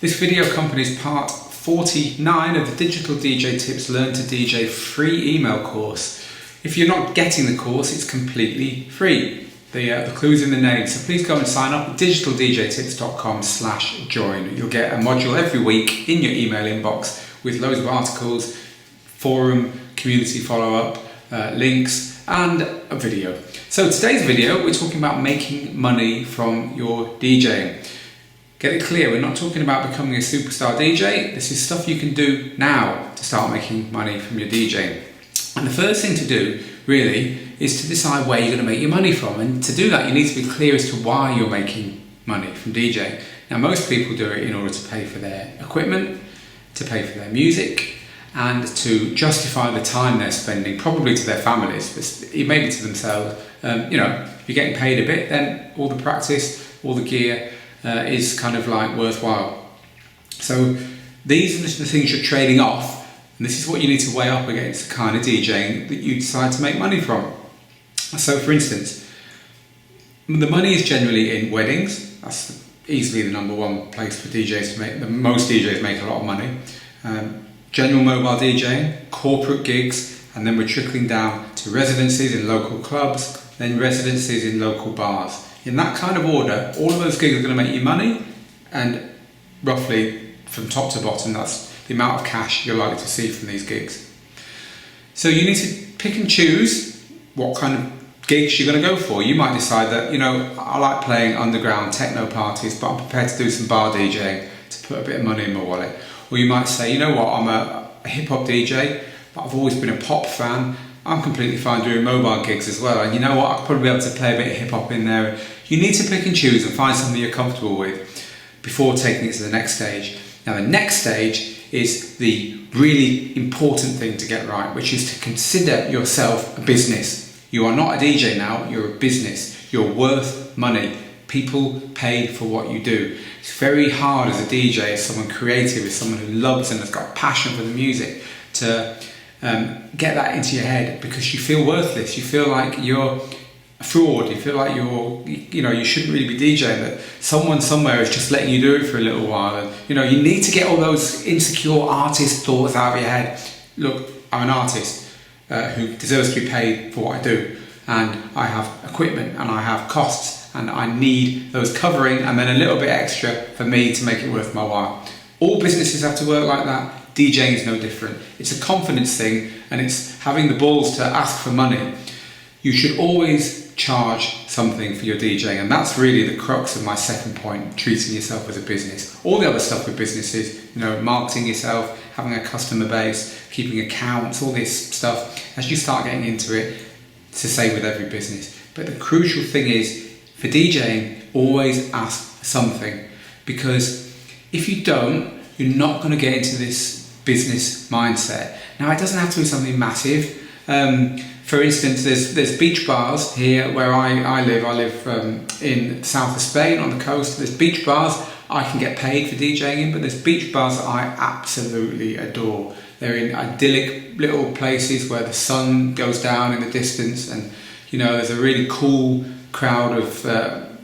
This video accompanies part 49 of the Digital DJ Tips Learn to DJ free email course. If you're not getting the course, it's completely free. The clue's in the name, so please go and sign up at digitaldjtips.com/join. You'll get a module every week in your email inbox with loads of articles, forum, community follow-up, links and a video. So today's video, we're talking about making money from your DJing. Get it clear, we're not talking about becoming a superstar DJ. This is stuff you can do now to start making money from your DJing. And the first thing to do, really, is to decide where you're going to make your money from. And to do that, you need to be clear as to why you're making money from DJing. Now, most people do it in order to pay for their equipment, to pay for their music, and to justify the time they're spending, probably to their families, but maybe to themselves. If you're getting paid a bit, then all the practice, all the gear is kind of like worthwhile. So these are the things you're trading off, and this is what you need to weigh up against the kind of DJing that you decide to make money from. So for instance, the money is generally in weddings. That's easily the number one place for DJs to make, most DJs make a lot of money. General mobile DJing, corporate gigs, and then we're trickling down to residencies in local clubs, then residencies in local bars. In that kind of order, all of those gigs are going to make you money, and roughly from top to bottom, that's the amount of cash you're likely to see from these gigs. So you need to pick and choose what kind of gigs you're going to go for. You might decide that, I like playing underground techno parties, but I'm prepared to do some bar DJing to put a bit of money in my wallet. Or you might say, I'm a hip-hop DJ, but I've always been a pop fan. I'm completely fine doing mobile gigs as well, and I'll probably be able to play a bit of hip-hop in there. You need to pick and choose and find something you're comfortable with before taking it to the next stage. Now the next stage is the really important thing to get right, which is to consider yourself a business. You are not a DJ now, you're a business. You're worth money. People pay for what you do. It's very hard as a DJ, as someone creative, as someone who loves and has got passion for the music, to get that into your head, because you feel worthless. You feel like you're a fraud. You feel like you shouldn't really be DJing, that someone somewhere is just letting you do it for a little while. And you need to get all those insecure artist thoughts out of your head. Look, I'm an artist who deserves to be paid for what I do, and I have equipment and I have costs, and I need those covering and then a little bit extra for me to make it worth my while. All businesses have to work like that. DJing is no different. It's a confidence thing, and it's having the balls to ask for money. You should always charge something for your DJing, and that's really the crux of my second point, treating yourself as a business. All the other stuff with businesses, marketing yourself, having a customer base, keeping accounts, all this stuff, as you start getting into it, it's the same with every business. But the crucial thing is, for DJing, always ask something, because if you don't, you're not going to get into this business mindset. Now, it doesn't have to be something massive. For instance, there's beach bars here where I live. I live in the south of Spain on the coast. There's beach bars I can get paid for DJing in, but there's beach bars that I absolutely adore. They're in idyllic little places where the sun goes down in the distance, and there's a really cool crowd of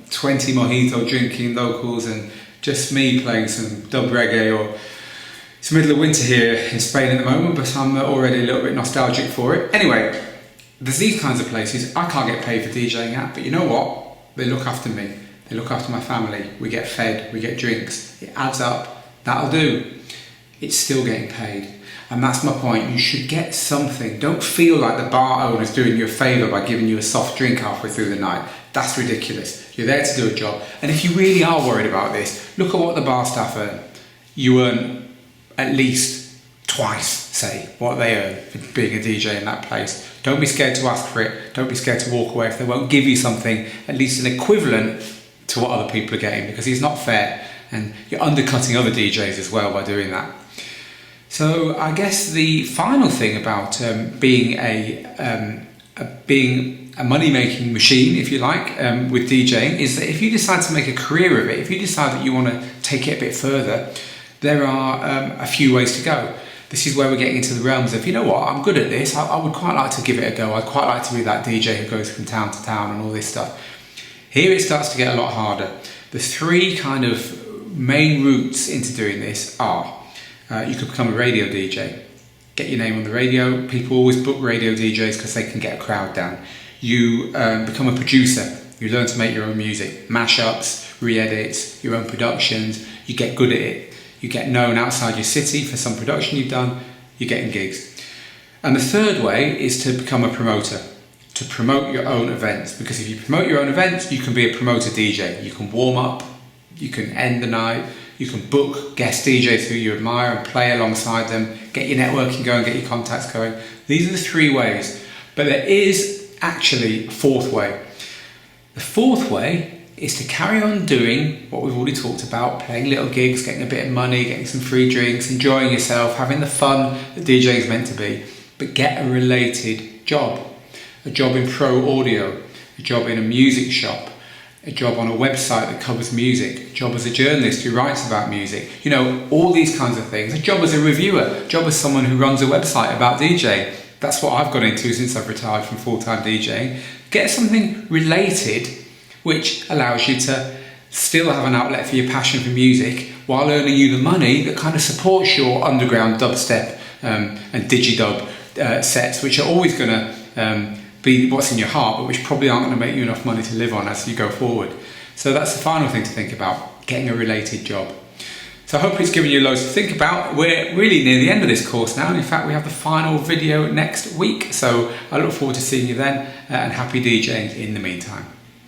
20 mojito drinking locals, and just me playing some dub reggae. Or it's the middle of winter here in Spain at the moment, but I'm already a little bit nostalgic for it. Anyway, there's these kinds of places I can't get paid for DJing at, but you know what? They look after me. They look after my family. We get fed, we get drinks. It adds up. That'll do. It's still getting paid. And that's my point. You should get something. Don't feel like the bar owner's doing you a favour by giving you a soft drink halfway through the night. That's ridiculous. You're there to do a job. And if you really are worried about this, look at what the bar staff earn. You earn at least twice, say, what they earn for being a DJ in that place. Don't be scared to ask for it. Don't be scared to walk away if they won't give you something, at least an equivalent to what other people are getting, because it's not fair. And you're undercutting other DJs as well by doing that. So I guess the final thing about being a money-making machine, if you like, with DJing, is that if you decide to make a career of it, if you decide that you want to take it a bit further, there are a few ways to go. This is where we're getting into the realms of, I'm good at this, I would quite like to give it a go. I'd quite like to be that DJ who goes from town to town and all this stuff. Here it starts to get a lot harder. The three kind of main routes into doing this are you could become a radio DJ, get your name on the radio. People always book radio DJs because they can get a crowd down. You become a producer. You learn to make your own music, mashups, re-edits, your own productions. You get good at it. You get known outside your city for some production you've done. You're getting gigs. And the third way is to become a promoter, to promote your own events. Because if you promote your own events, you can be a promoter DJ. You can warm up, you can end the night, you can book guest DJs who you admire and play alongside them, get your networking going, get your contacts going. These are the three ways. But there is actually a fourth way. The fourth way is to carry on doing what we've already talked about, playing little gigs, getting a bit of money, getting some free drinks, enjoying yourself, having the fun that DJing is meant to be, but get a related job. A job in pro audio, a job in a music shop, a job on a website that covers music, a job as a journalist who writes about music, you know, all these kinds of things. A job as a reviewer, a job as someone who runs a website about DJing. That's what I've got into since I've retired from full-time DJing. Get something related which allows you to still have an outlet for your passion for music while earning you the money that kind of supports your underground dubstep and digidub sets, which are always going to be what's in your heart, but which probably aren't going to make you enough money to live on as you go forward. So that's the final thing to think about, getting a related job. So I hope it's given you loads to think about. We're really near the end of this course now, and in fact we have the final video next week. So I look forward to seeing you then, and happy DJing in the meantime.